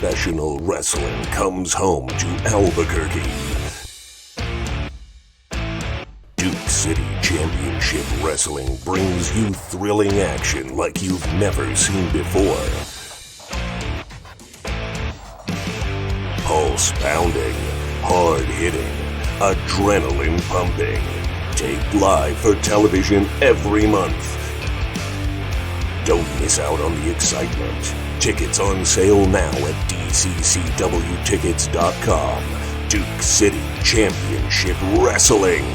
Professional wrestling comes home to Albuquerque. Duke City Championship Wrestling brings you thrilling action like you've never seen before. Pulse pounding, hard hitting, adrenaline pumping. Taped live for television every month. Don't miss out on the excitement. Tickets on sale now at dccwtickets.com. Duke City Championship Wrestling.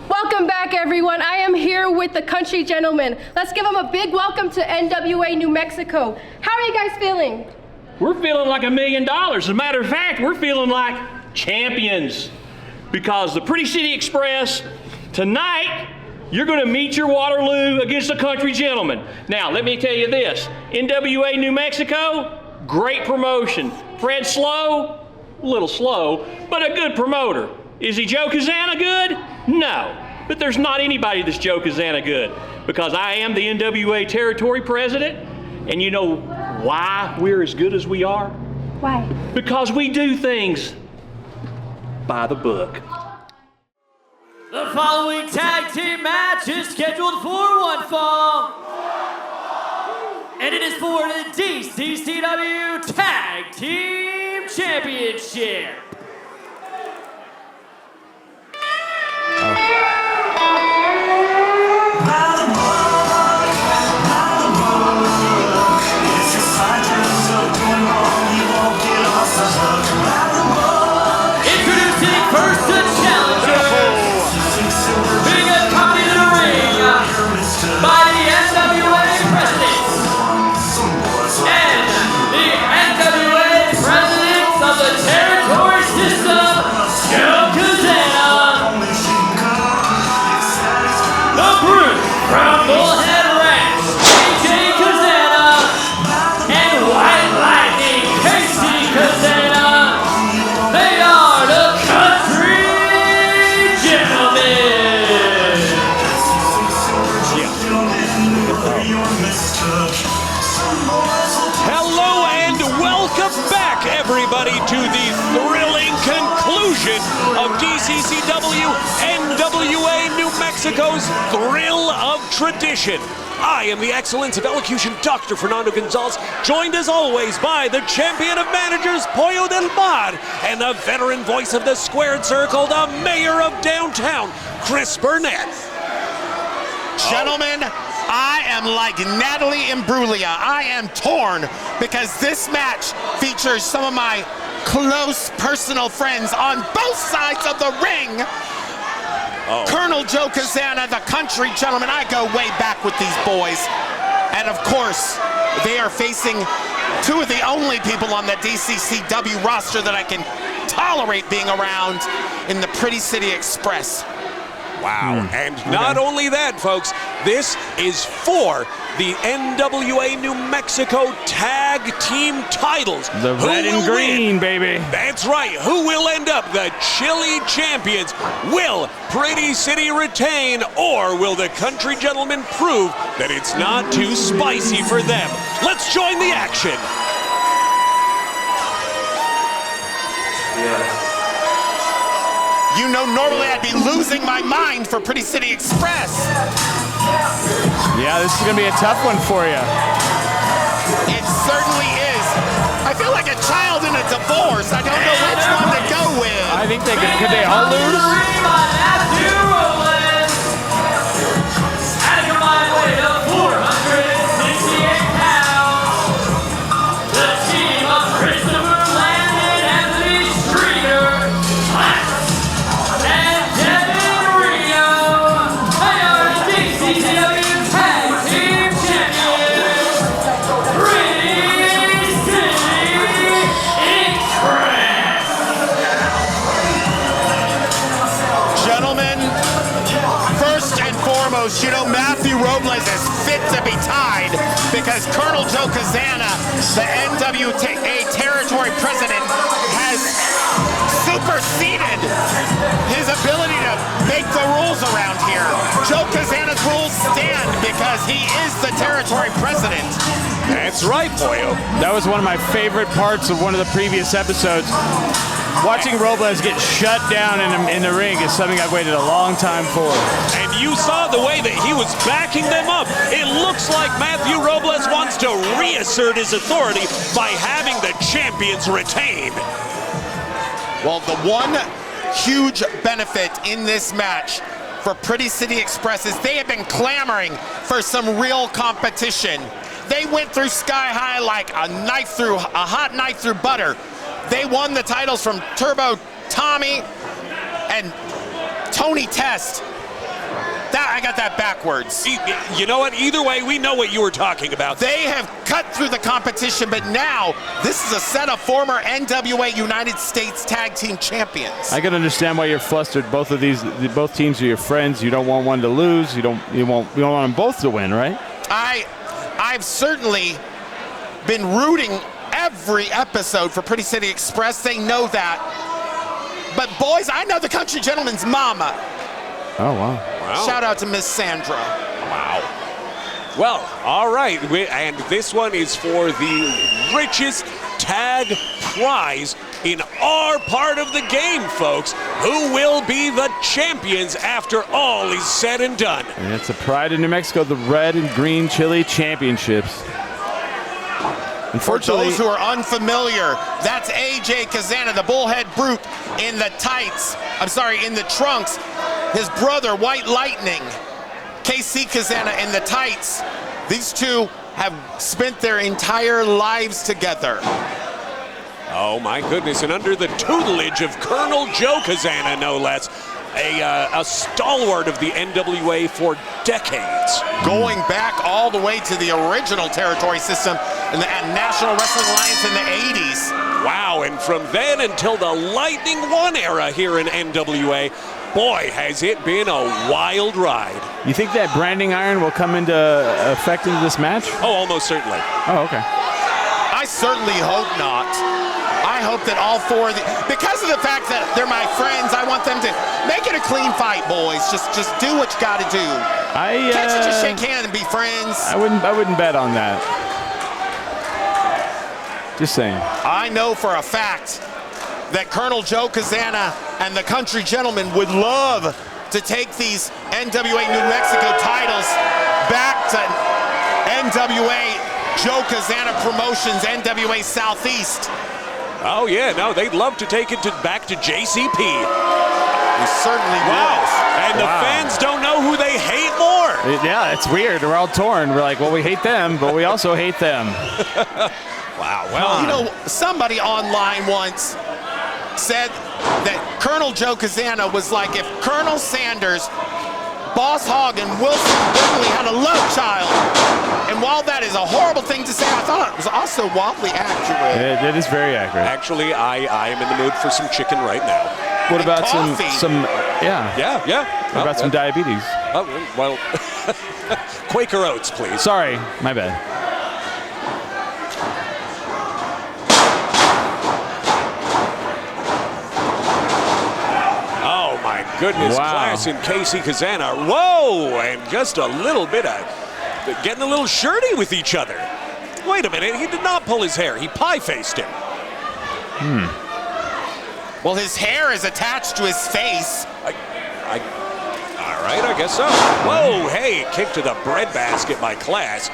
Welcome back, everyone. I am here with the Country Gentlemen. Let's give them a big welcome to NWA New Mexico. How are you guys feeling? We're feeling like $1 million. As a matter of fact, we're feeling like champions. Because the Pretty City Express, tonight, you're going to meet your Waterloo against the Country Gentlemen. Now, let me tell you this. NWA New Mexico, great promotion. Fred Slow, a little slow, but a good promoter. Is he Joe Kazana good? No. But there's not anybody that's Joe Kazana good. Because I am the NWA Territory President. And you know why we're as good as we are? Why? Because we do things by the book. The following tag team match is scheduled for one fall. And it is for the DCCW Tag Team Championship. To the thrilling conclusion of DCCW NWA New Mexico's Thrill of Tradition. I am the excellence of elocution, Dr. Fernando Gonzalez, joined as always by the champion of managers, Pollo del Mar, and the veteran voice of the squared circle, the mayor of downtown, Chris Burnett. Gentlemen, I am like Natalie Imbruglia. I am torn because this match features some of my close personal friends on both sides of the ring. Colonel Joe Kazana, the Country Gentleman. I go way back with these boys. And of course, they are facing two of the only people on the DCCW roster that I can tolerate being around in the Pretty City Express. Wow, and not only that, folks, this is for the NWA New Mexico Tag Team titles. The red and green, baby. That's right. Who will end up the Chili Champions? Will Pretty City retain, or will the Country Gentlemen prove that it's not too spicy for them? Let's join the action. You know, normally I'd be losing my mind for Pretty City Express. Yeah, this is gonna be a tough one for you. It certainly is. I feel like a child in a divorce. I don't know which one to go with. I think could they all lose? You know, Matthew Robles is fit to be tied because Colonel Joe Kazana, the NWA Territory President, has superseded his ability to make the rules around here. rules stand because he is the territory president. That's right, Pollo. That was one of my favorite parts of one of the previous episodes. Watching Robles get shut down in the ring is something I've waited a long time for. And you saw the way that he was backing them up. It looks like Matthew Robles wants to reassert his authority by having the champions retain. Well, the one huge benefit in this match for Pretty City Express is they have been clamoring for some real competition. They went through Sky High like a hot knife through butter. They won the titles from Turbo Tommy and Tony Test. I got that backwards. You know what? Either way, we know what you were talking about. They have cut through the competition, but now this is a set of former NWA United States Tag Team Champions. I can understand why you're flustered. Both teams are your friends. You don't want one to lose. You don't want them both to win, right? I've certainly been rooting every episode for Pretty City Express. They know that. But boys, I know the Country Gentleman's mama. Oh, wow. Shout out to Miss Sandra. Wow. Well, all right. And this one is for the richest tag prize in our part of the game, folks. Who will be the champions after all is said and done? And it's the Pride of New Mexico, the Red and Green Chili Championships. For those who are unfamiliar, that's AJ Kazana, the Bullhead Brute, in the tights. In the trunks. His brother, White Lightning, KC Kazana, in the tights. These two have spent their entire lives together. Oh, my goodness. And under the tutelage of Colonel Joe Kazana, no less, a stalwart of the NWA for decades. Going back all the way to the original territory system in the National Wrestling Alliance in the 80s. Wow, and from then until the Lightning One era here in NWA, boy, has it been a wild ride. You think that branding iron will come into effect into this match? Oh, almost certainly. Oh, okay. I certainly hope not. I hope that all four of because of the fact that they're my friends, I want them to make it a clean fight, boys. Just do what you got to do. Can't you just shake hands and be friends? I wouldn't bet on that. Just saying. I know for a fact that Colonel Joe Kazana and the Country Gentleman would love to take these NWA New Mexico titles back to NWA Joe Kazana Promotions, NWA Southeast. Oh, yeah, no, they'd love to take it back to JCP. They certainly would. And the fans don't know who they hate more. Yeah, it's weird. We're all torn. We're like, well, we hate them, but we also hate them. Wow, well. You know, somebody online once said that Colonel Joe Kazana was like if Colonel Sanders, Boss Hogg, and Wilson Brinley had a love child. And while that is a horrible thing to say, I thought it was also wildly accurate. It is very accurate. Actually, I am in the mood for some chicken right now. What about coffee. some Yeah. What about some diabetes? Oh, well, Quaker Oats, please. Sorry, my bad. Oh, my goodness. Wow. Class in KC Kazana. Whoa, and just a little bit of getting a little shirty with each other. Wait a minute, he did not pull his hair. He pie-faced him. Well, his hair is attached to his face. All right, I guess so. Whoa, hey, kick to the breadbasket by Class.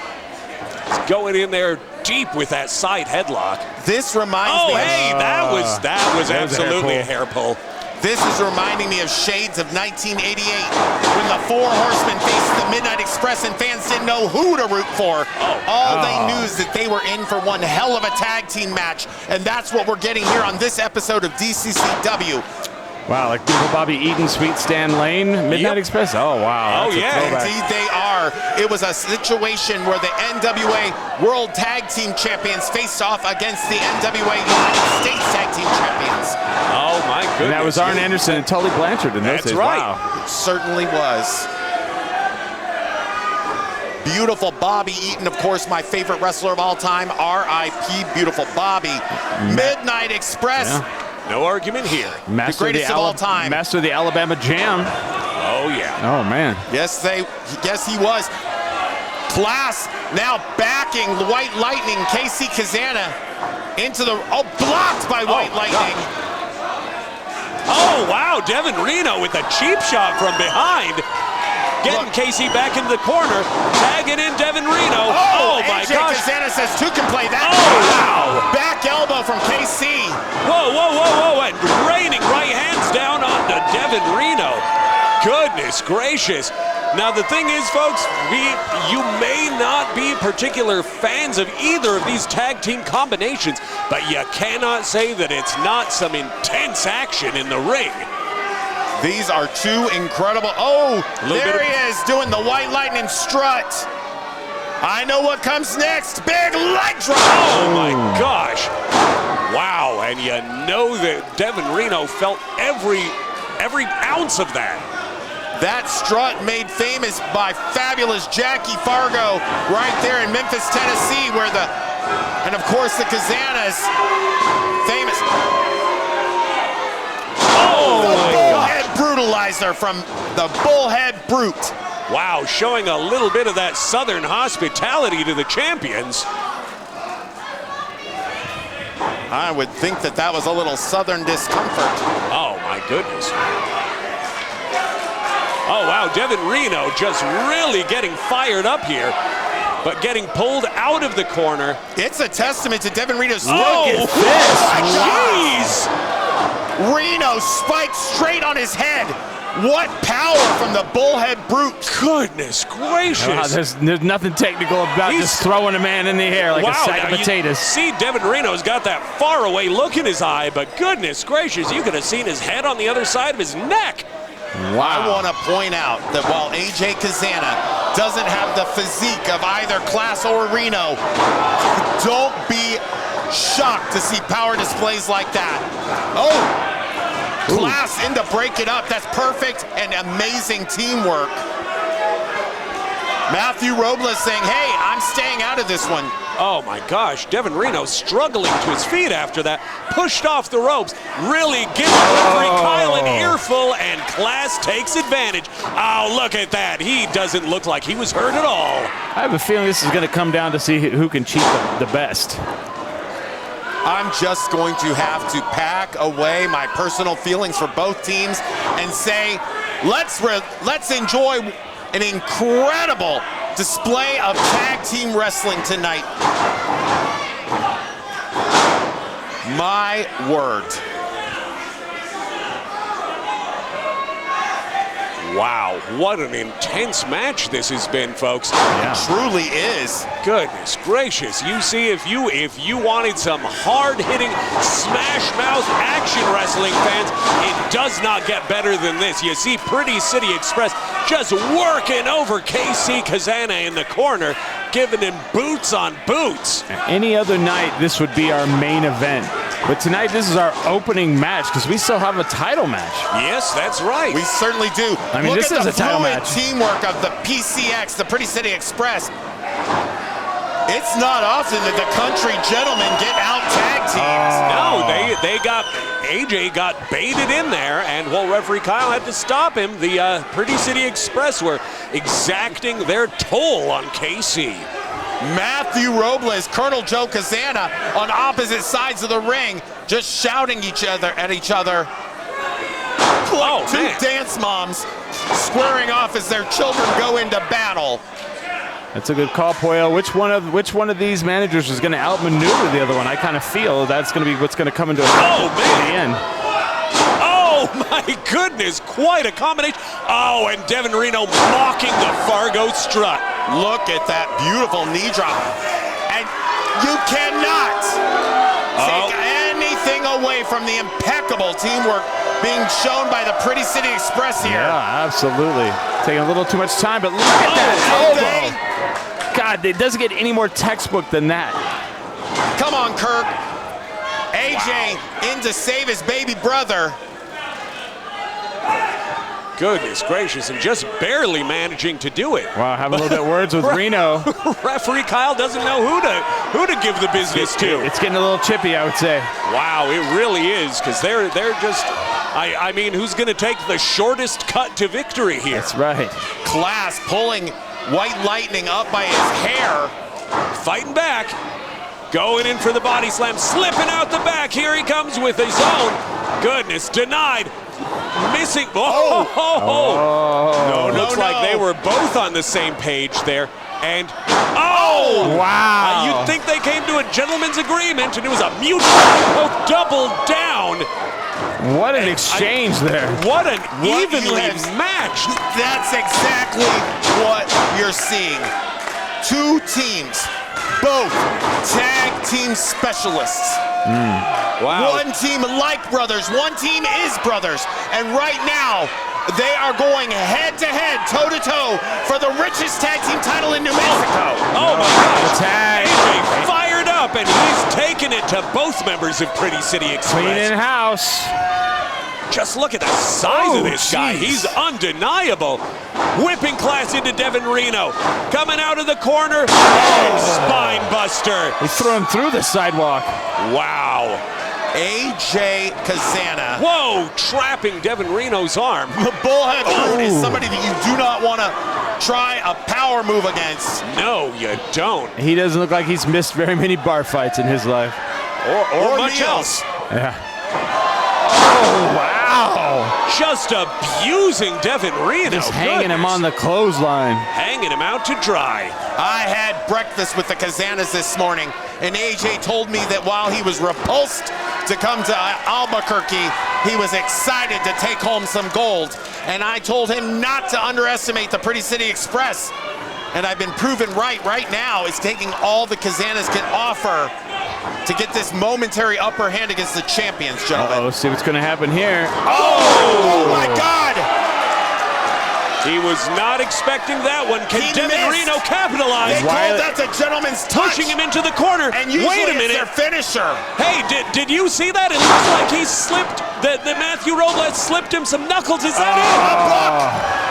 He's going in there deep with that side headlock. This reminds me. Oh, hey, that was absolutely a hair pull. This is reminding me of shades of 1988 when the Four Horsemen faced the Midnight Express and fans didn't know who to root for. All they knew is that they were in for one hell of a tag team match, and that's what we're getting here on this episode of DCCW. Wow, like Beautiful Bobby Eaton, Sweet Stan Lane, Midnight Express. Oh, wow. Oh, yeah. Indeed they are. It was a situation where the NWA World Tag Team Champions faced off against the NWA United States Tag Team Champions. Oh, my goodness. And that was Arn Anderson and Tully Blanchard in those days. That's right. Wow. It certainly was. Beautiful Bobby Eaton, of course, my favorite wrestler of all time. R.I.P. Beautiful Bobby. Midnight Express. No argument here. The greatest of all time. Master of the Alabama Jam. Oh, Oh, yeah. Oh, man. Yes, he was. Class now backing White Lightning. Casey Kazana into the, blocked by White Lightning. Oh, wow, Devin Reno with a cheap shot from behind. Getting Casey back into the corner, tagging in Devin Reno. Oh my gosh. Kazana says two can play that. Oh, wow. Back elbow from KC. Whoa, whoa, whoa, whoa, and raining right hands down onto Devin Reno. Goodness gracious. Now the thing is, folks, you may not be particular fans of either of these tag team combinations, but you cannot say that it's not some intense action in the ring. These are two incredible. Oh, there he is doing the White Lightning strut. I know what comes next. Big leg drop. Oh my gosh. Wow, and you know that Devin Reno felt every ounce of that. That strut made famous by fabulous Jackie Fargo right there in Memphis, Tennessee, where and of course the Kazanas, famous. Oh the my bullhead gosh. brutalizer from the Bullhead Brute. Wow, showing a little bit of that Southern hospitality to the champions. I would think that was a little Southern discomfort. Oh my goodness. Oh, wow, Devin Reno just really getting fired up here, but getting pulled out of the corner. It's a testament to Devin Reno's Oh, look at this. jeez! Reno spiked straight on his head. What power from the Bullhead Brute. Goodness gracious. There's nothing technical about just throwing a man in the air like a sack of potatoes. See, Devin Reno's got that faraway look in his eye, but goodness gracious, you could have seen his head on the other side of his neck. Wow. I want to point out that while AJ Kazana doesn't have the physique of either Class or Reno, don't be shocked to see power displays like that. Oh, Class in to break it up. That's perfect and amazing teamwork. Matthew Robles saying, hey, I'm staying out of this one. Oh my gosh, Devin Reno struggling to his feet after that, pushed off the ropes, really giving referee Kyle an earful, and Class takes advantage. Oh, look at that. He doesn't look like he was hurt at all. I have a feeling this is going to come down to see who can cheat the best. I'm just going to have to pack away my personal feelings for both teams and say, let's enjoy an incredible display of tag team wrestling tonight. My word. Wow, what an intense match this has been, folks. It truly is. Goodness gracious. You see, if you wanted some hard-hitting, smash-mouth action wrestling, fans, it does not get better than this. You see Pretty City Express just working over KC Kazana in the corner, giving him boots on boots. Any other night, this would be our main event. But tonight, this is our opening match because we still have a title match. Yes, that's right. We certainly do. I mean, Look this at is the a title fluid match. teamwork of the PCX, the Pretty City Express. It's not often that the country gentlemen get out tag teams. No, AJ got baited in there, and while referee Kyle had to stop him, the Pretty City Express were exacting their toll on KC. Matthew Robles, Colonel Joe Kazana on opposite sides of the ring, just shouting at each other. Like two dance moms squaring off as their children go into battle. That's a good call, Poyo. Which one of these managers is going to outmaneuver the other one? I kind of feel that's going to be what's going to come into effect in the end. Oh my goodness, quite a combination. Oh, and Devin Reno mocking the Fargo strut. Look at that beautiful knee drop. And you cannot take anything away from the impeccable teamwork being shown by the Pretty City Express here. Yeah, absolutely. Taking a little too much time, but look at that elbow. God, it doesn't get any more textbook than that. Come on, Kirk. AJ in to save his baby brother. Goodness gracious, and just barely managing to do it. Wow, have a little bit of words with Reno. Referee Kyle doesn't know who to give the business to. It's getting a little chippy, I would say. Wow, it really is, because they're just, I mean, who's going to take the shortest cut to victory here? That's right. Class pulling White Lightning up by his hair. Fighting back, going in for the body slam, slipping out the back. Here he comes with his own. Goodness, denied. Missing. No, looks like they were both on the same page there. And wow! You'd think they came to a gentleman's agreement, and it was a mutual both double down. What an exchange there! What an evenly matched. That's exactly what you're seeing. Two teams, both tag team specialists. Wow. One team like brothers, one team is brothers. And right now, they are going head-to-head, toe-to-toe for the richest tag team title in New Mexico. Oh my God. Tag. AJ fired up, and he's taking it to both members of Pretty City Express. Clean in house. Just look at the size of this guy. He's undeniable. Whipping Class into Devin Reno. Coming out of the corner. Spine buster. He's throwing through the sidewalk. Wow. AJ Kazana. Whoa, trapping Devin Reno's arm. The Bullhead Brute is somebody that you do not want to try a power move against. No, you don't. He doesn't look like he's missed very many bar fights in his life. Or much else. Yeah. Oh, wow. Just abusing Devin Reno. Just hanging him on the clothesline. Hanging him out to dry. I had breakfast with the Kazanas this morning, and AJ told me that while he was repulsed to come to Albuquerque, he was excited to take home some gold. And I told him not to underestimate the Pretty City Express. And I've been proven right now. It's taking all the Kazanas can offer to get this momentary upper hand against the champions, gentlemen. Uh-oh, see what's going to happen here. Oh my God! He was not expecting that one. Can Devin Reno capitalize? They called that the gentleman's touch. Pushing him into the corner. And usually wait a minute. it's their finisher. Hey, did you see that? It looks like he slipped, that Matthew Robles slipped him some knuckles. Is that it?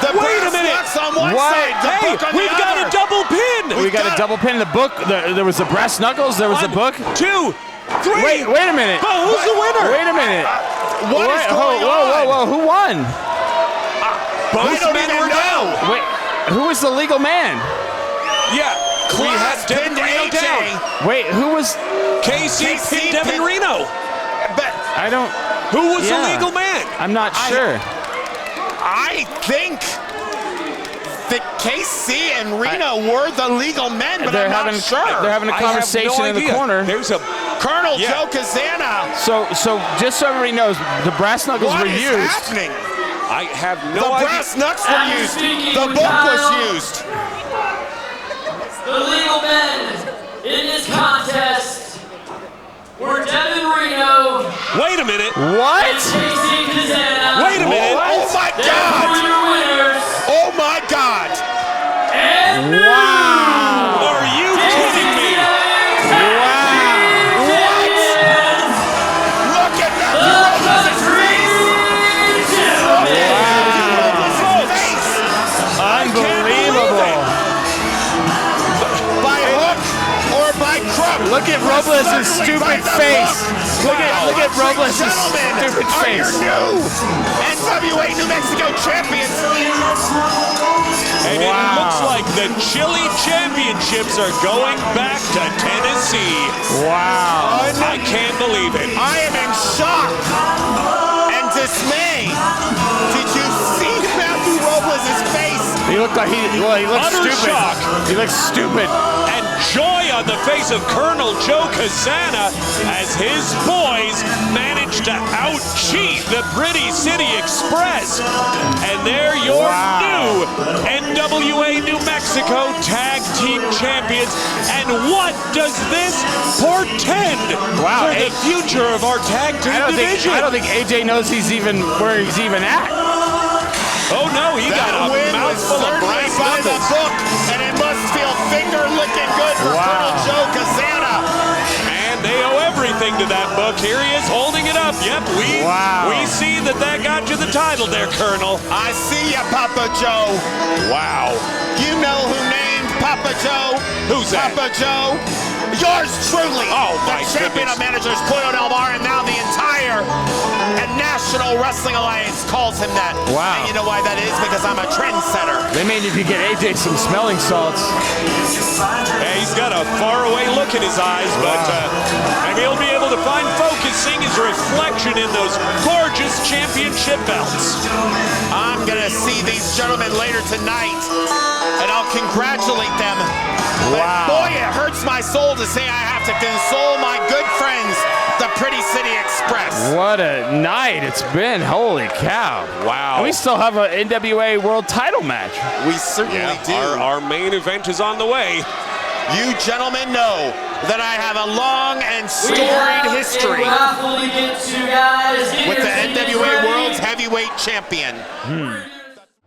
The Wait a brass minute. knucks on one What? side, the Hey, book on we've the got other. a double pin. We got a double pin in the book. There was the brass knuckles. There was the book. 1, 2, 3. Wait a minute. But who's the winner? Wait a minute. What is going on? Whoa. Who won? Both don't men even were know. down. Wait, who was the legal man? Yeah. We had Devin pinned Reno AJ. down. Wait, who was? KC pinned Devin pinned- Reno. But I don't. Who was Yeah. the legal man? I'm not sure. I think that KC and Reno were the legal men, but I'm not sure. They're having a I have conversation no in the idea. corner. There's a Colonel Yeah. Joe Kazana. So just so everybody knows, the brass knuckles What were is used. happening? I have The no idea. brass knucks were After used. speaking The with book Kyle. was used. The legal men in this contest were Devin Reno Wait a minute. What? and Casey Kazana. Wait a minute. Oh my They're God! your winners. Oh my God! And Wow. Are you kidding me? Look at Matthew Robles' face! Unbelievable. By hook or by crook. Look at Robles' stupid face. Look at Robles' stupid face. Are your new NWA New Mexico champions. And it looks like the Chili Championships are going back to Tennessee. Wow. I can't believe it. I am in shock and dismay. Did you see Matthew Robles' face? He looked like he looks Utter stupid. shock. He looks stupid. And joy on the face of Colonel Joe Kazana as his boys managed to out-cheat the Pretty City Express. And they're your new NWA New Mexico Tag Team Champions. And what does this portend Wow, for the future of our tag team division? I don't think AJ knows where he's even at. Oh no, he got a win was mouthful of certainly brass by the knuckles. book, and it must feel finger-licking good for Wow. Colonel Joe Kazana. And they owe everything cling to that book. Here he is holding it up. Yep, we see that got you the title there, Colonel. I see ya, Papa Joe. Wow. You know who named Papa Joe? Who's that? Papa Joe. Yours truly. Oh, my the champion goodness. of managers, Pollo Del Mar, and now the entire National Wrestling Alliance calls him that. Wow. And you know why that is? Because I'm a trendsetter. They may need to get AJ some smelling salts. Yeah, he's got a faraway look in his eyes, but and he'll be able to find focus seeing his reflection in those gorgeous championship belts. I'm going to see these gentlemen later tonight, and I'll congratulate them. But boy, it hurts my soul to say I have to console my good friends, the Pretty City Express. What a night it's been. Holy cow. Wow. And we still have an NWA World Title match. We certainly do. Our main event is on the way. You gentlemen know that I have a long and storied history with the NWA World's Heavyweight Champion.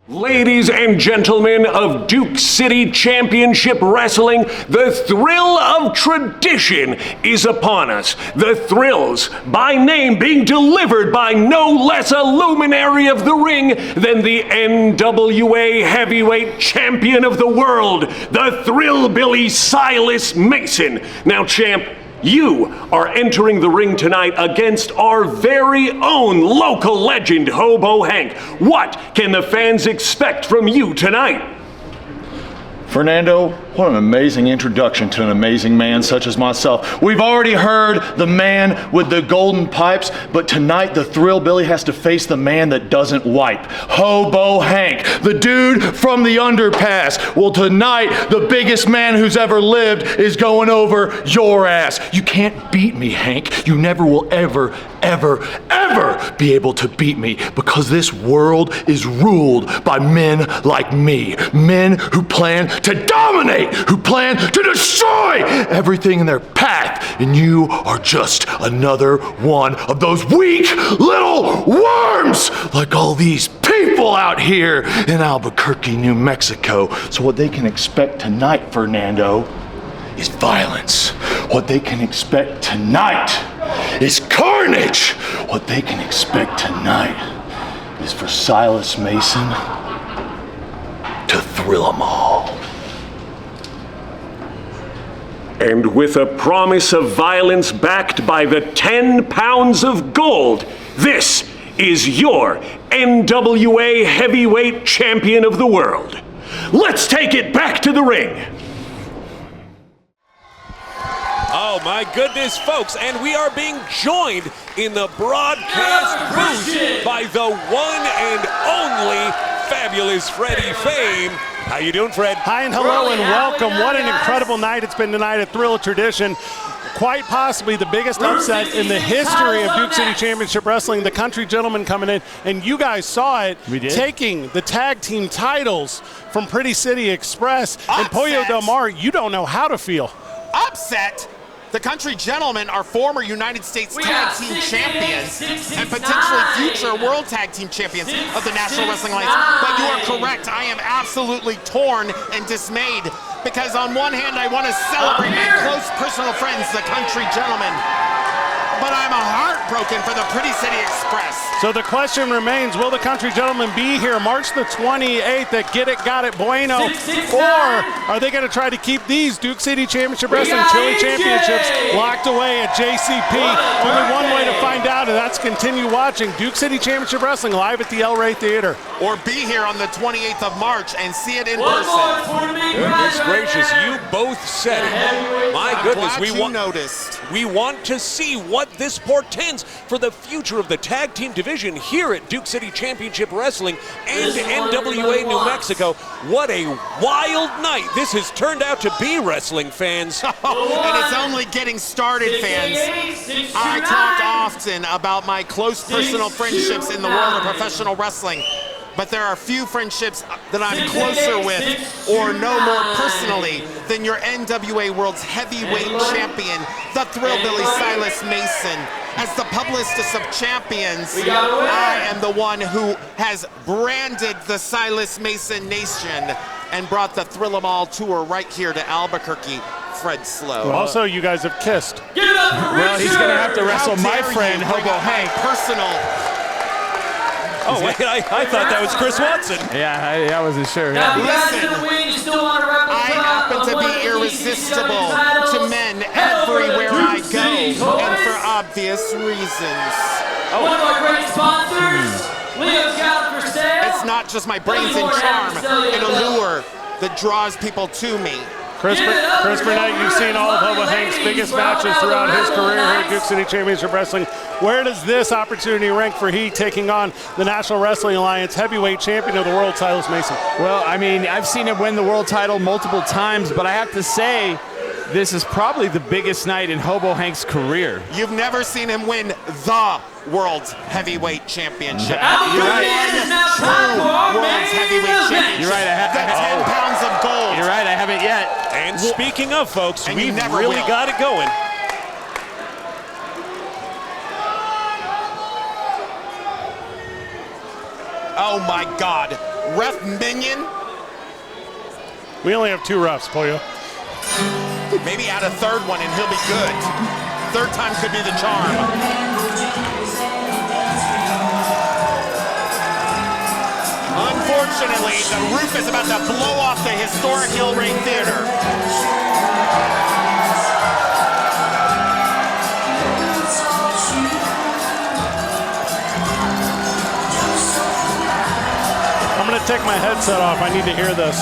Ladies and gentlemen of Duke City Championship Wrestling, the thrill of tradition is upon us. The Thrills, by name, being delivered by no less a luminary of the ring than the NWA Heavyweight Champion of the World, the Thrillbilly Silas Mason. Now, champ, you are entering the ring tonight against our very own local legend, Hobo Hank. What can the fans expect from you tonight? Fernando, what an amazing introduction to an amazing man such as myself. We've already heard the man with the golden pipes, but tonight the Thrillbilly has to face the man that doesn't wipe. Hobo Hank, the dude from the underpass. Well, tonight the biggest man who's ever lived is going over your ass. You can't beat me, Hank. You never will ever be able to beat me, because this world is ruled by men like me. Men who plan to dominate, who plan to destroy everything in their path. And you are just another one of those weak little worms, like all these people out here in Albuquerque, New Mexico. So what they can expect tonight, Fernando, is violence. What they can expect tonight is carnage. What they can expect tonight is for Silas Mason to thrill them all. And with a promise of violence backed by the 10 pounds of gold, this is your NWA Heavyweight Champion of the World. Let's take it back to the ring. Oh my goodness, folks, and we are being joined in the broadcast booth by the one and only fabulous Freddie Fame. How you doing, Fred? Hi and hello and welcome. What an incredible night it's been tonight at Thrill of Tradition. Quite possibly the biggest upset in the history of Duke City Championship Wrestling. The Country Gentlemen coming in, and you guys saw it, taking the tag team titles from Pretty City Express. And Pollo Del Mar, you don't know how to feel. Upset? The Country Gentlemen are former United States Tag Team Champions and potentially future World Tag Team Champions of the National Wrestling Alliance. But you are correct. I am absolutely torn and dismayed, because on one hand, I want to celebrate my close personal friends, the Country Gentlemen, but I'm heartbroken for the Pretty City Express. So the question remains, will the Country Gentlemen be here March the 28th at Get It, Got It Bueno? Or are they going to try to keep these Duke City Championship Wrestling Chili Championships locked away at JCP? Only one way to find out, and that's continue watching Duke City Championship Wrestling live at the El Rey Theater. Or be here on the 28th of March and see it in person. Goodness gracious, you both said it. My goodness, we want to see what this portends for the future of the tag team division here at Duke City Championship Wrestling and NWA New Mexico. What a wild night this has turned out to be, wrestling fans. And it's only getting started, fans. I talk often about my close personal friendships in the world of professional wrestling, but there are few friendships that I'm closer with or know more personally than your NWA World's Heavyweight Champion, the Thrillbilly Silas Mason. As the publicist of champions, I am the one who has branded the Silas Mason Nation and brought the Thrill 'Em All tour right here to Albuquerque. Fred Slow. Also, you guys have kissed. Give it up for Well, he's going to have to How wrestle my dare friend, you bring Hobo up my Hank. personal. Oh, wait, I thought that was Chris Watson. Yeah, I wasn't sure. Now, if you guys Listen, didn't win, you still want a replica I happen of to one be of the irresistible DCW titles? to men Hell, everywhere Duke I go, City and for Toys. obvious reasons. One of our great sponsors, Leo's got it for sale. It's not just my brains and charm and allure that draws people to me. Chris Burnett, you've seen all of Hobo Hank's biggest matches throughout his career here at Duke City Championship Wrestling. Where does this opportunity rank for he taking on the National Wrestling Alliance heavyweight champion of the world, Silas Mason? Well, I mean, I've seen him win the world title multiple times, but I have to say, this is probably the biggest night in Hobo Hank's career. You've never seen him win the World's Heavyweight Championship. You're right. True World's Heavyweight Championship. You're right. The 10 pounds of gold. You're right, I haven't yet. And speaking of, folks, And you we've never really will. got it going. Oh my God. Ref Minion? We only have 2 refs, Pollo. Maybe add a third one and he'll be good. Third time could be the charm. Unfortunately, the roof is about to blow off the historic Hillray Theater. I'm going to take my headset off. I need to hear this.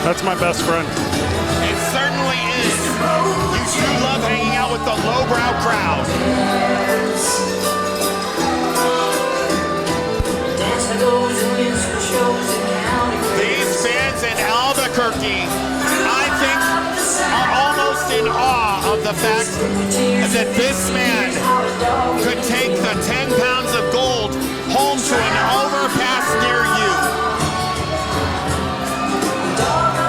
That's my best friend. It certainly is. You do love hanging out with the lowbrow crowd. These fans in Albuquerque, I think, are almost in awe of the fact that this man could take the 10 pounds of gold home to an overpass near you.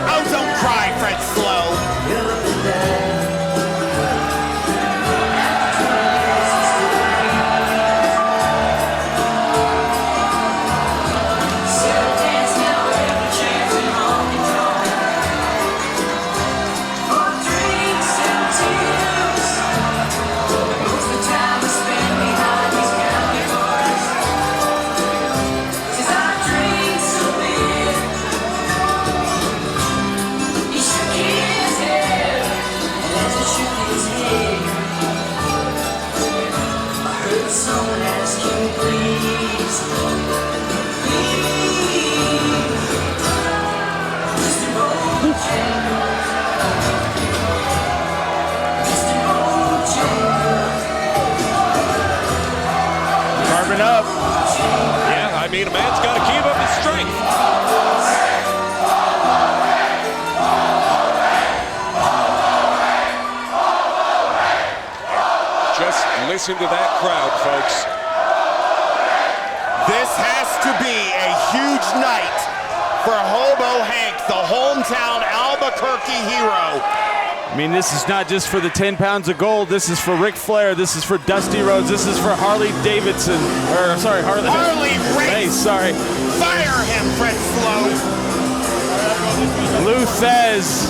Oh, don't cry, Fred Slow. Carving up. Yeah, I mean, a man's got to keep up his strength. Just listen to that crowd, folks. This has to be a huge night for Hobo Hank, the hometown Albuquerque hero. I mean, this is not just for the 10 pounds of gold. This is for Ric Flair. This is for Dusty Rhodes. This is for Harley Davidson. Or, sorry, Harley Race. Hey, sorry. Fire him, Fred Slow. Lou Thez.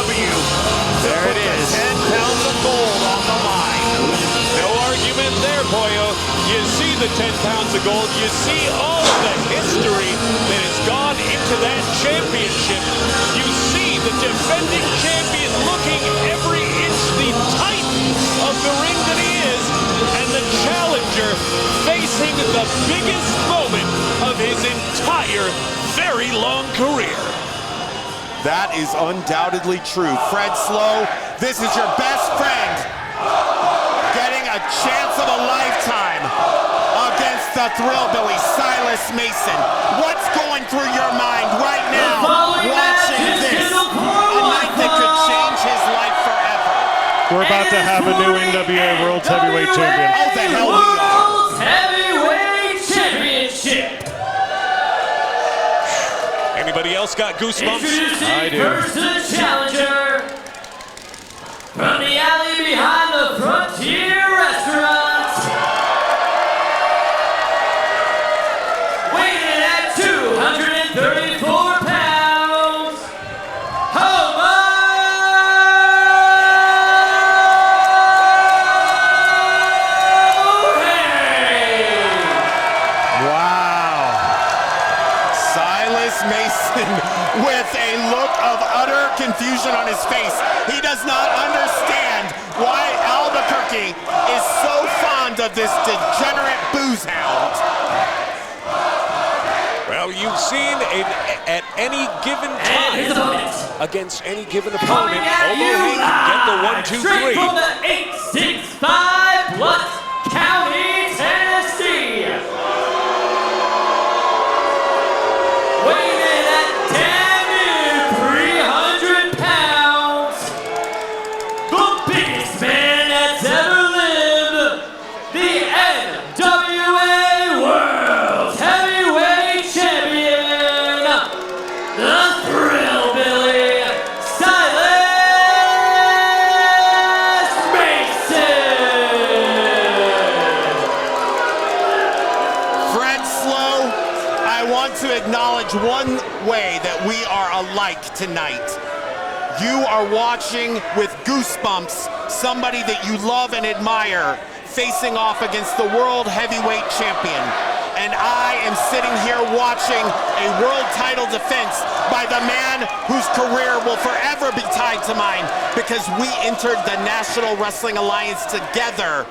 There it is. 10 pounds of gold on the line. No argument there, Pollo. You see the 10 pounds of gold. You see all of the history that has gone into that championship. You see the defending champion looking every inch the titan of the ring that he is, and the challenger facing the biggest moment of his entire very long career. That is undoubtedly true. Fred Slow, this is your best friend getting a chance of a lifetime against the Thrillbilly, Silas Mason. What's going through your mind right now watching this? A night that could change his life forever. We're about to have a new NWA World Heavyweight Champion. Oh, the hell we are. World Heavyweight Championship. Anybody else got goosebumps? I do. First the challenger from the alley behind the Frontier Restaurant, weighing in at 234 pounds, Hobo Hank. Wow. Silas Mason with a look of utter confusion on his face. He does not understand why Albuquerque is so fond of this degenerate booze hound. Well, you've seen at any given And his time opponent, against any given opponent, coming at Hobo you Hank can get the 1, live, 2, straight 3. from the 865 Blunt County, Tennessee. Weighing in at damn near 300 pounds, the biggest man that's ever lived, the NWA World Heavyweight Champion, the Thrillbilly, Silas Mason. Fred Slow, I want to acknowledge one way that we are alike tonight. You are watching with goosebumps somebody that you love and admire facing off against the World Heavyweight Champion. And I am sitting here watching a world title defense by the man whose career will forever be tied to mine because we entered the National Wrestling Alliance together.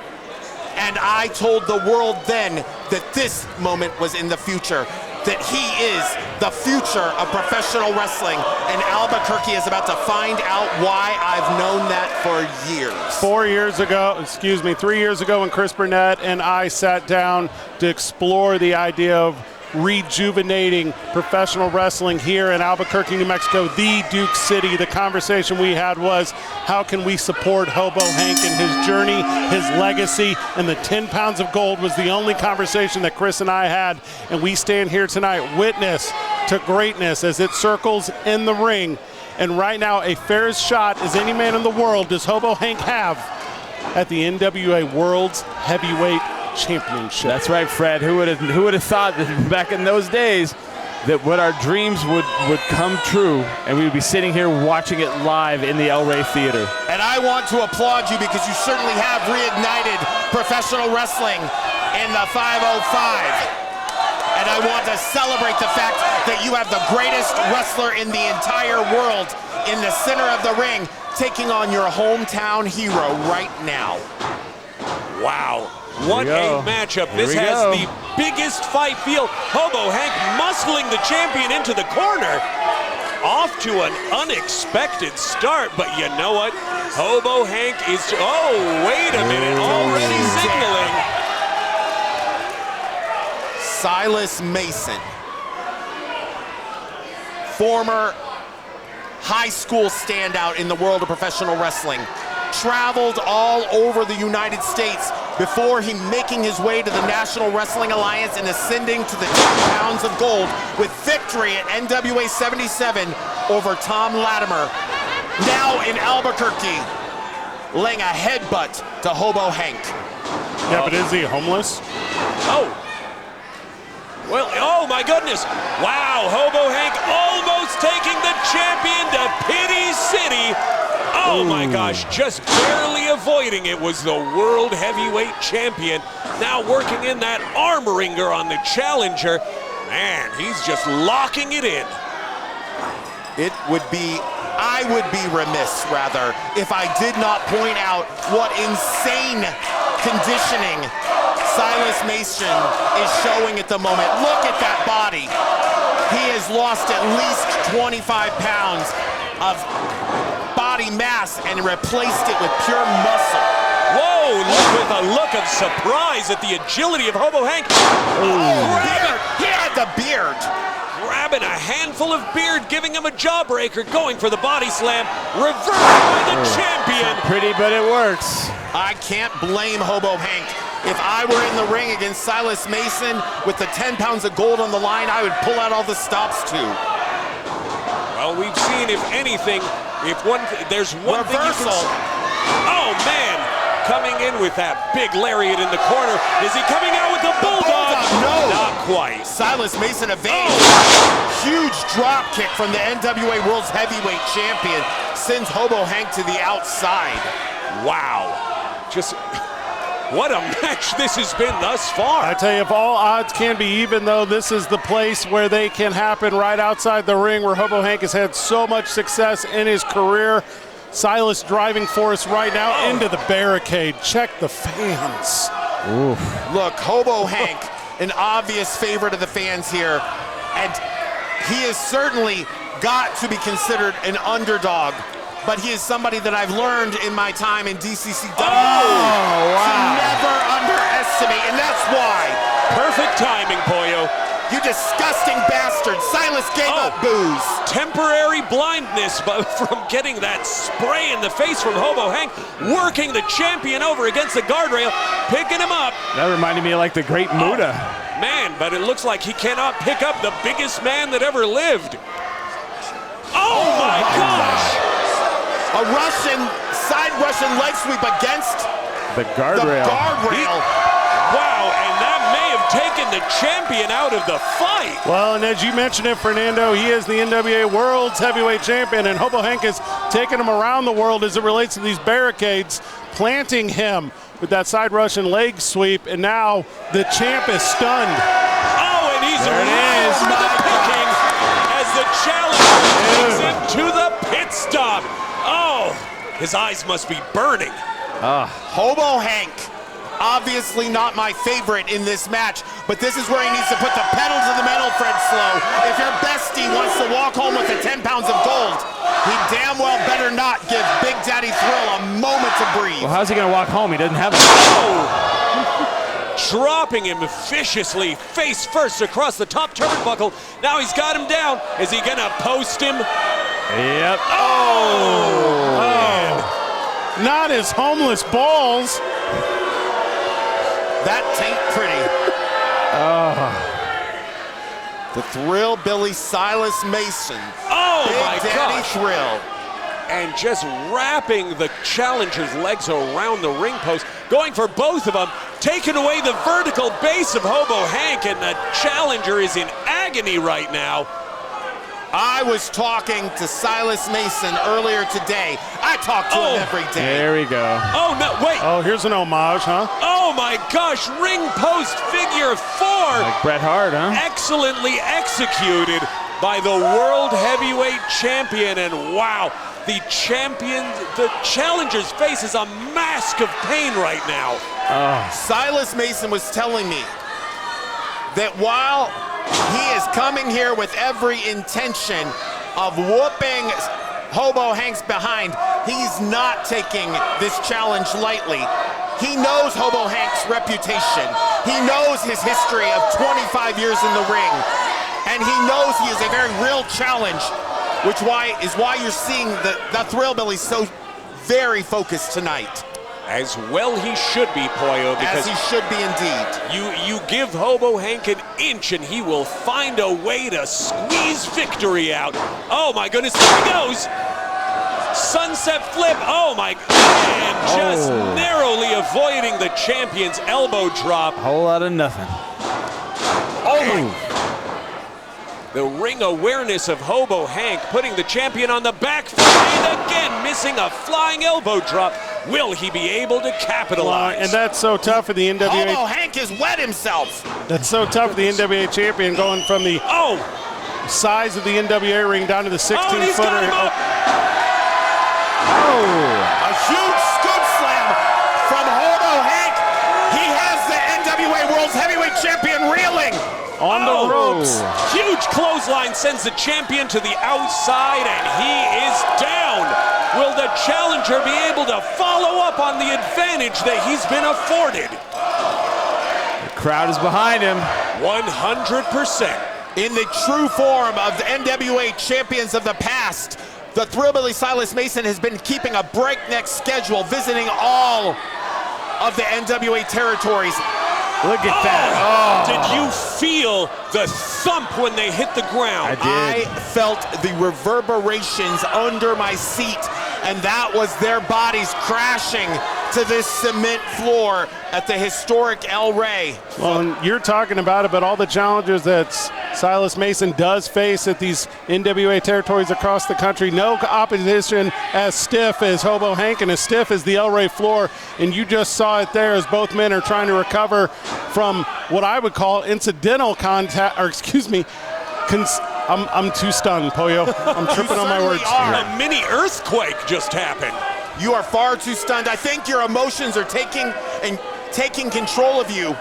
And I told the world then that this moment was in the future, that he is the future of professional wrestling, and Albuquerque is about to find out why I've known that for years. 3 years ago when Chris Burnett and I sat down to explore the idea of rejuvenating professional wrestling here in Albuquerque, New Mexico, the Duke City. The conversation we had was, how can we support Hobo Hank in his journey, his legacy, and the 10 pounds of gold was the only conversation that Chris and I had. And we stand here tonight, witness to greatness as it circles in the ring. And right now, a fair shot as any man in the world does Hobo Hank have at the NWA World's Heavyweight Championship. That's right, Fred. Who would have thought that back in those days that what our dreams would come true, and we would be sitting here watching it live in the El Rey Theater. And I want to applaud you because you certainly have reignited professional wrestling in the 505. And I want to celebrate the fact that you have the greatest wrestler in the entire world in the center of the ring, taking on your hometown hero right now. Wow. What a matchup. This has the biggest fight feel. Hobo Hank muscling the champion into the corner. Off to an unexpected start, but you know what? Hobo Hank is, oh, wait a minute, already signaling. Silas Mason, former high school standout in the world of professional wrestling, traveled all over the United States before he making his way to the National Wrestling Alliance and ascending to the 10 pounds of gold with victory at NWA 77 over Tom Latimer. Now in Albuquerque, laying a headbutt to Hobo Hank. Yeah, but is he homeless? Oh. Well, oh my goodness. Wow, Hobo Hank almost taking the champion to Pity City. Oh my gosh, just barely avoiding it was the World Heavyweight Champion. Now working in that arm wringer on the challenger. Man, he's just locking it in. I would be remiss, rather, if I did not point out what insane conditioning Silas Mason is showing at the moment. Look at that body. He has lost at least 25 pounds of body mass and replaced it with pure muscle. Whoa, look with a look of surprise at the agility of Hobo Hank. He had the beard. Grabbing a handful of beard, giving him a jawbreaker, going for the body slam, reversed by the champion. Pretty, but it works. I can't blame Hobo Hank. If I were in the ring against Silas Mason with the 10 pounds of gold on the line, I would pull out all the stops too. Well, we've seen, if anything, there's one reversal. Thing you can, oh man, coming in with that big lariat in the corner. Is he coming out with the bulldog? No, not quite. Silas Mason evades. Huge drop kick from the NWA World's Heavyweight Champion sends Hobo Hank to the outside. Wow, just what a match this has been thus far. I tell you, if all odds can be even, though, this is the place where they can happen, right outside the ring, where Hobo Hank has had so much success in his career. Silas driving force right now into the barricade. Check the fans. Oof. Look, Hobo Hank, an obvious favorite of the fans here, and he has certainly got to be considered an underdog, but he is somebody that I've learned in my time in DCCW to never underestimate, and that's why. Perfect timing, Pollo. You disgusting bastard. Silas gave up booze. Temporary blindness from getting that spray in the face from Hobo Hank, working the champion over against the guardrail, picking him up. That reminded me of like the great Muda. Man, but it looks like he cannot pick up the biggest man that ever lived. Oh my gosh! A side Russian leg sweep against the guardrail. Wow, and that may have taken the champion out of the fight. Well, and as you mentioned it, Fernando, he is the NWA World's Heavyweight Champion, and Hobo Hank has taken him around the world as it relates to these barricades, planting him with that side Russian leg sweep, and now the champ is stunned. Oh, and he's ready for the picking as the challenger takes him to the pit stop. Oh, his eyes must be burning. Hobo Hank, obviously not my favorite in this match, but this is where he needs to put the pedal to the metal, Fred Slow. If your bestie wants to walk home with the 10 pounds of gold, he damn well better not give Big Daddy Thrill a moment to breathe. Well, how's he going to walk home? He doesn't have it. Dropping him viciously, face first across the top turnbuckle. Now he's got him down. Is he going to post him? Yep. Not his homeless balls. That tain't pretty. The Thrill Billy Silas Mason. Oh Big my Daddy gosh. Thrill. And just wrapping the challenger's legs around the ring post, going for both of them, taking away the vertical base of Hobo Hank, and the challenger is in agony right now. I was talking to Silas Mason earlier today. I talk to him every day. There we go. Oh, no, wait. Oh, here's an homage, huh? Oh, my gosh. Ring post figure 4. Like Bret Hart, huh? Excellently executed by the World Heavyweight Champion. And wow, the challenger's face is a mask of pain right now. Silas Mason was telling me that while he is coming here with every intention of whooping Hobo Hank's behind, he's not taking this challenge lightly. He knows Hobo Hank's reputation. He knows his history of 25 years in the ring. And he knows he is a very real challenge, which is why you're seeing the Thrill Billy so very focused tonight. As well he should be, Pollo, because as he should be indeed. You give Hobo Hank an inch and he will find a way to squeeze victory out. Oh my goodness, there he goes. Sunset flip, oh my, and just narrowly avoiding the champion's elbow drop. Whole lot of nothing. Oh my. The ring awareness of Hobo Hank putting the champion on the back foot and again missing a flying elbow drop. Will he be able to capitalize? And that's so tough for the NWA. Hobo Hank has wet himself. That's so tough for the NWA champion going from the size of the NWA ring down to the 16-footer. A huge scoop slam from Hobo Hank. He has the NWA World's Heavyweight Champion reeling. On the ropes. Huge clothesline sends the champion to the outside, and he is down. Will the challenger be able to follow up on the advantage that he's been afforded? The crowd is behind him. 100%. In the true form of the NWA champions of the past, the Thrillbilly Silas Mason has been keeping a breakneck schedule, visiting all of the NWA territories. Look at that. Did you feel the thump when they hit the ground? I felt the reverberations under my seat, and that was their bodies crashing to this cement floor at the historic El Rey. Well, and you're talking about it, but all the challenges that Silas Mason does face at these NWA territories across the country, no opposition as stiff as Hobo Hank and as stiff as the El Rey floor, and you just saw it there as both men are trying to recover from what I would call incidental contact, or excuse me, I'm too stunned, Pollo. I'm tripping on my words. A mini earthquake just happened. You are far too stunned. I think your emotions are taking control of you.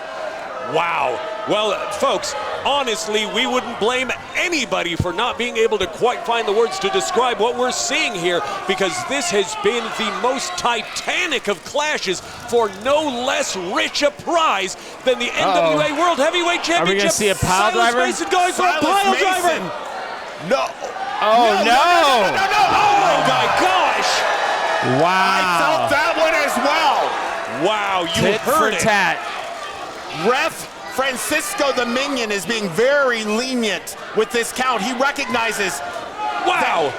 Wow. Well, folks, honestly, we wouldn't blame anybody for not being able to quite find the words to describe what we're seeing here, because this has been the most titanic of clashes for no less rich a prize than the NWA World Heavyweight Championship. Are we going to see a pile driver? Mason going for a pile driver. No. Oh, no. Oh, my gosh. Wow. I felt that one as well. Wow, you Tit heard for it. tat. Ref Francisco the Minion is being very lenient with this count. He recognizes. Wow.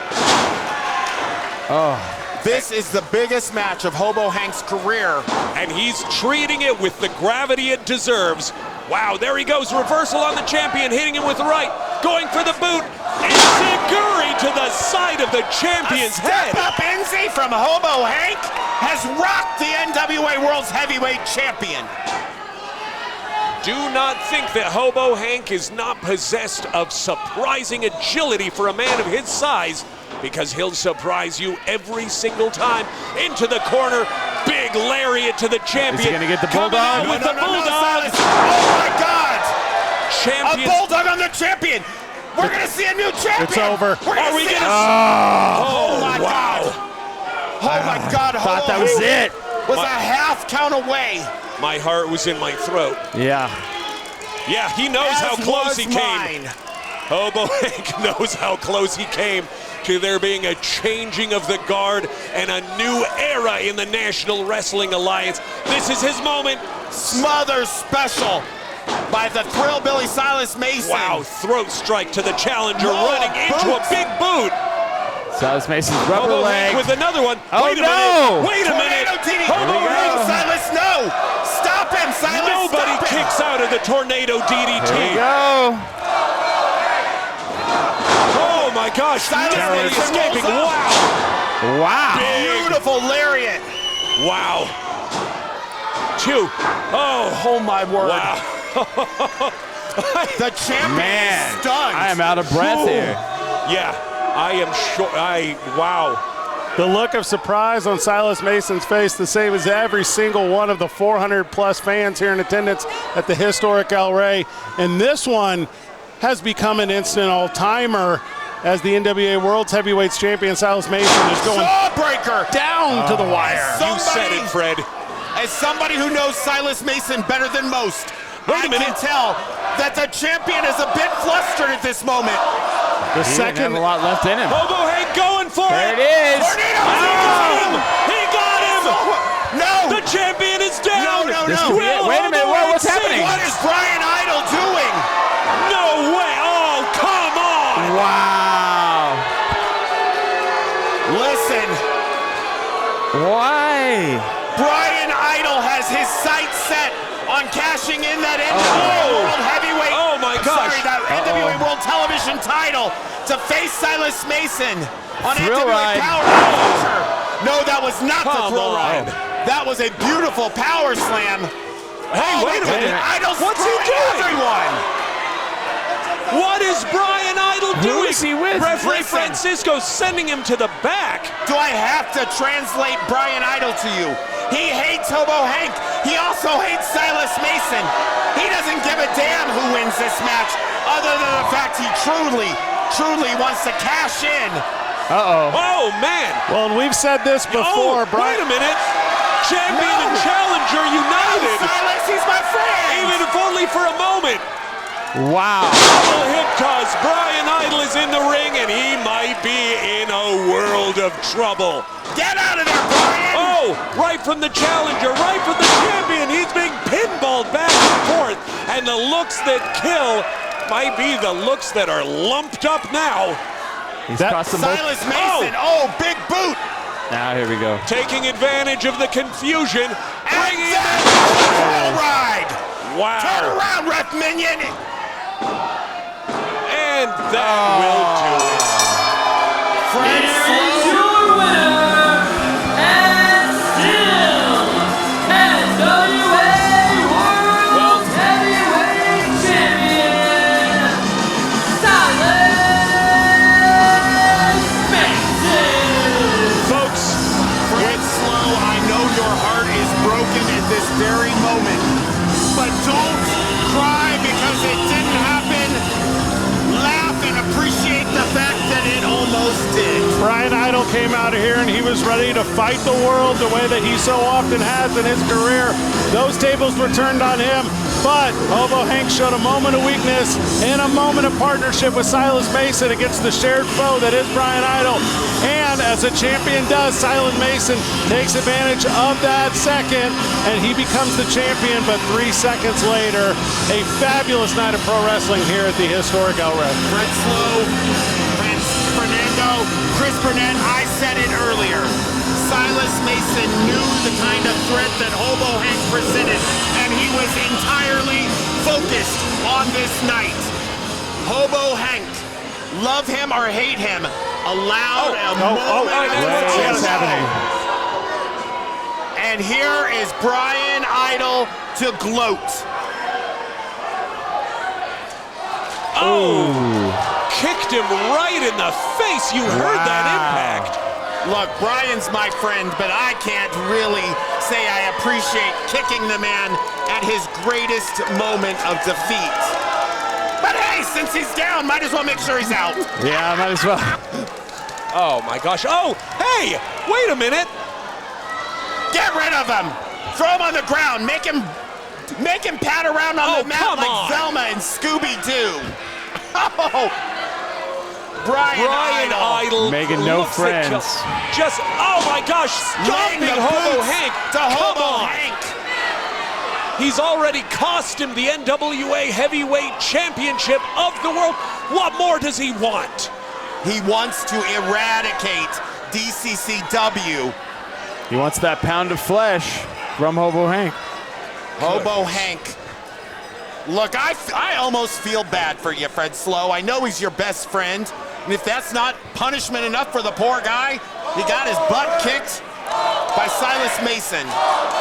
This is the biggest match of Hobo Hank's career. And he's treating it with the gravity it deserves. Wow, there he goes. Reversal on the champion, hitting him with the right. Going for the boot. Enziguri to the side of the champion's head. Step up Enzi from Hobo Hank has rocked the NWA World's Heavyweight Champion. Do not think that Hobo Hank is not possessed of surprising agility for a man of his size, because he'll surprise you every single time. Into the corner, big lariat to the champion. Is he gonna get the bulldog? With the bulldog. Oh my God! Champion. A bulldog on the champion. We're gonna see a new champion. It's over. We're gonna Are we see gonna? Oh my God! Oh my God! Thought that was it. Was a half count away. My heart was in my throat. Yeah. Yeah, he knows how close he came. Mine. Hobo Hank knows how close he came to there being a changing of the guard and a new era in the National Wrestling Alliance. This is his moment. Smother special by the Thrillbilly Silas Mason. Wow, throat strike to the challenger, No, running into a big boot. Silas Mason's rubber Hobo leg. Hank with another one. Oh, Wait a no. minute. Wait a minute. Tornado DDT. Hobo No, Hank. Silas, no. Stop him, Silas. Nobody stop him. kicks out of the tornado DDT. There we go. Oh my gosh, Silas narrowly Mason escaping. rolls up. Wow. Beautiful lariat. Wow. Two. Oh my word. Wow. The champion Man, is stunned. I am out of breath here. Yeah, I am sure. Wow. The look of surprise on Silas Mason's face, the same as every single one of the 400-plus fans here in attendance at the historic El Rey. And this one has become an instant all-timer as the NWA World's Heavyweight Champion Silas Mason is going Jawbreaker. down to the wire. You said it, Fred. As somebody who knows Silas Mason better than most, Wait a I minute. can tell that the champion is a bit flustered at this moment. The He didn't second have a lot left in him. Hobo Hank going for There it. it is. Tornado He got him. No. The champion is down. No, This no. could be it. Wait a minute. What's happening? What is Brian Idol doing? No way. Oh, come on. Wow. Listen, Why? Brian Idol has his sights set on cashing in that NWA World Heavyweight. Oh, my I'm gosh. Sorry, that NWA NWA World Television title to face Silas Mason on Thrill NWA ride. Power Culture. No, that was not the Come thrill on. ride. That was a beautiful power slam. Hey, wait a minute. Idol What's he screwing doing? everyone. What is Brian Idol doing? is he with? Referee Listen. Francisco sending him to the back. Do I have to translate Brian Idol to you? He hates Hobo Hank. He also hates Silas Mason. He doesn't give a damn who wins this match, other than the fact he truly wants to cash in. Oh, man. Well, and we've said this before, Wait a minute. Champion and Challenger united. Silas, he's my friend. Even if only for a moment. Wow. Double hit cause Brian Idol is in the ring and he might be in a world of trouble. Get out of there, Brian. Oh, right from the challenger, right from the champion. He's being pinballed back and forth. And the looks that kill might be the looks that are lumped up now. He's crossed them both. Silas Mason. Oh, big boot. Now here we go. Taking advantage of the confusion. And Bringing him that's in. the thrill ride. Wow. Turn around, Ref Minion. And that will do it. Fred Here Slow. is your winner, and still NWA World Heavyweight Champion, Silas Mason. Folks, Fred Slow, I know your heart is broken at this very moment, but don't cry because it didn't happen. Laugh and appreciate the fact that it almost did. Brian Idol came out of here and he was ready to fight the world the way that he so often has in his career. Those tables were turned on him, but Hobo Hank showed a moment of weakness and a moment of partnership with Silas Mason against the shared foe that is Brian Idol. And as a champion does, Silas Mason takes advantage of that second and he becomes the champion, but 3 seconds later, a fabulous night of pro wrestling here at the historic El Rey. Fred Slow, Fernando, Chris Burnett, I said it earlier. Silas Mason knew the kind of threat that Hobo Hank presented, and he was entirely focused on this night. Hobo Hank, love him or hate him, allowed a moment of What's silence. happening? And here is Brian Idol to gloat. kicked him right in the face. You heard that impact. Look, Brian's my friend, but I can't really say I appreciate kicking the man at his greatest moment of defeat. But hey, since he's down, might as well make sure he's out. Yeah, might as well. Oh my gosh. Oh, hey, wait a minute. Get rid of him. Throw him on the ground. Make him pat around on the mat like Velma and Scooby-Doo. Oh, Brian Idol. Making no looks at friends. Just, oh my gosh, stomping Laying the Hobo boots Hank. to Come Hobo on. Hank. He's already cost him the NWA Heavyweight Championship of the world. What more does he want? He wants to eradicate DCCW. He wants that pound of flesh from Hobo Hank. Hobo Hank. Look, I almost feel bad for you, Fred Slow. I know he's your best friend. And if that's not punishment enough for the poor guy, he got his butt kicked by Silas Mason.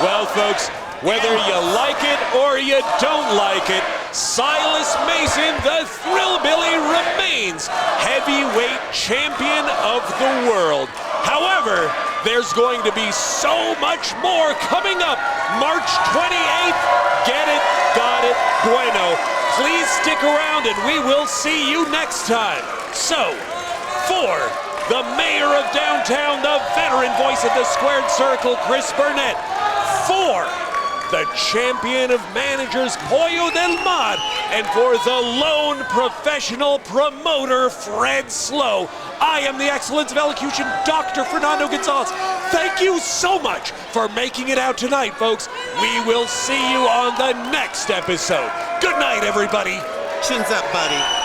Well, folks, whether you like it or you don't like it, Silas Mason, the Thrillbilly, remains heavyweight champion of the world. However, there's going to be so much more coming up March 28th. Get it, got it, bueno. Please stick around and we will see you next time. So, for the mayor of downtown, the veteran voice of the squared circle, Chris Burnett. For the champion of managers, Pollo Del Mar, and for the lone professional promoter, Fred Slow, I am the Excellence of Elocution, Dr. Fernando Gonzalez. Thank you so much for making it out tonight, folks. We will see you on the next episode. Good night, everybody. Chins up, buddy.